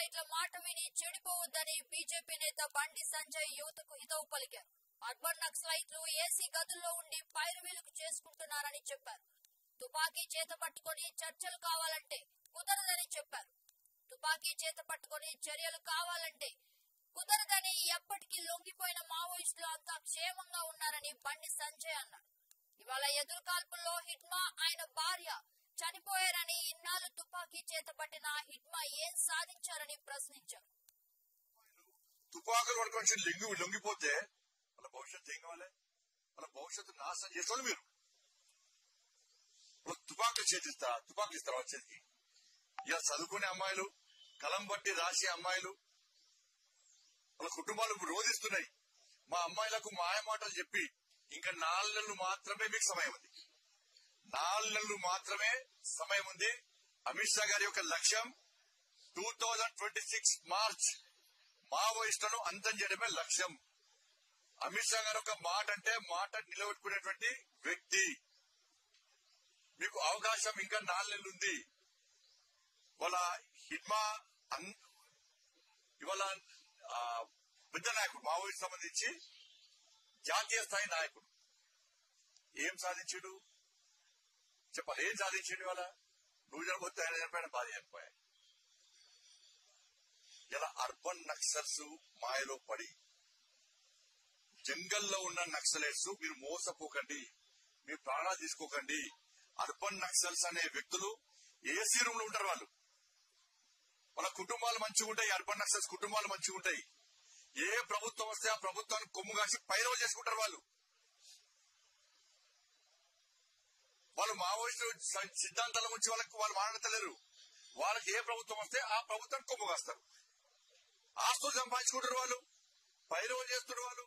నక్సలైట్ల మాట విని చెడిపోవద్దని బీజేపీ నేత బండి సంజయ్ యువతకు హితవు పలికారు. అర్బన్ నక్సలైట్లు ఏసీ గదుల్లో ఉండి పైరువీలుకు చేసుకుంటున్నారని చెప్పారు. తుపాకీ చేత పట్టుకుని చర్చలు కావాలంటే కుదరదని చెప్పారు. తుపాకీ చేత పట్టుకుని చర్యలు కావాలంటే కుదరదని ఎప్పటికీ లొంగిపోయిన మావోయిస్టులు అంతా క్షేమంగా ఉన్నారని బండి సంజయ్ అన్నారు. ఇవాళ ఎదురు కాల్పుల్లో హిట్మా ఆయన భార్య చనిపోయారని, ఇన్నాళ్ళు తుపాకీ చేత పట్టిన హిట్మా ఏం సాధించారని ప్రశ్నించారు. తుపాకులు పట్టుకొని లొంగిపోతే వాళ్ళ భవిష్యత్తు ఏం కావాలి? వాళ్ళ భవిష్యత్తు నాశనం చేసుకోవాలి. మీరు తుపాకులు ఇస్తారు వాళ్ళ చేతికి. ఇలా చదువుకునే అమ్మాయిలు, కలం బట్టి రాసే అమ్మాయిలు, వాళ్ళ కుటుంబాలు రోధిస్తున్నాయి. మా అమ్మాయిలకు మాయమాటలు చెప్పి ఇంకా 4 నెలలు మాత్రమే మీకు సమయం ఉంది. 4 నెలలు మాత్రమే సమయం ఉంది. అమిత్ షా గారి యొక్క లక్ష్యం 2026 మార్చ్ మావోయిస్టులను అంతం చేయడమే లక్ష్యం. అమిత్ షా గారు ఒక మాట అంటే మాట నిలబెట్టుకునేటువంటి వ్యక్తి. మీకు అవకాశం ఇంకా 4 నెలలు ఉంది. వాళ్ళ హిట్మా ఇవాళ పెద్ద నాయకుడు, మావోయిస్ట్ సంబంధించి జాతీయ స్థాయి నాయకుడు. ఏం సాధించాడు చెప్పాలి? ఏం సాధించాడు? ఇవాళ నువ్వు చనిపోతే ఆయన చనిపోయిన, భార్య చనిపోయాయి. ఇలా అర్బన్ నక్సల్స్ మాయలో పడి జంగల్లో ఉన్న నక్సలైట్స్ మీరు మోసపోకండి, మీ ప్రాణాలు తీసుకోకండి. అర్బన్ నక్సల్స్ అనే వ్యక్తులు ఏసీ రూమ్ లో ఉంటారు. వాళ్ళ కుటుంబాలు మంచిగా ఉంటాయి. అర్బన్ నక్సల్స్ కుటుంబాలు మంచిగా ఉంటాయి. ఏ ప్రభుత్వం వస్తే ఆ ప్రభుత్వాన్ని కొమ్ము కాసి పైరవ చేసుకుంటారు. వాళ్ళు మావోయిస్టులు సిద్ధాంతాల నుంచి వాళ్ళు మాట్లాడతలేరు. వాళ్ళకి ఏ ప్రభుత్వం వస్తే ఆ ప్రభుత్వాన్ని కొమ్ము కాస్తారు. ఆస్తులు సంపాదించుకుంటారు. వాళ్ళు పైరవ చేస్తున్నారు. వాళ్ళు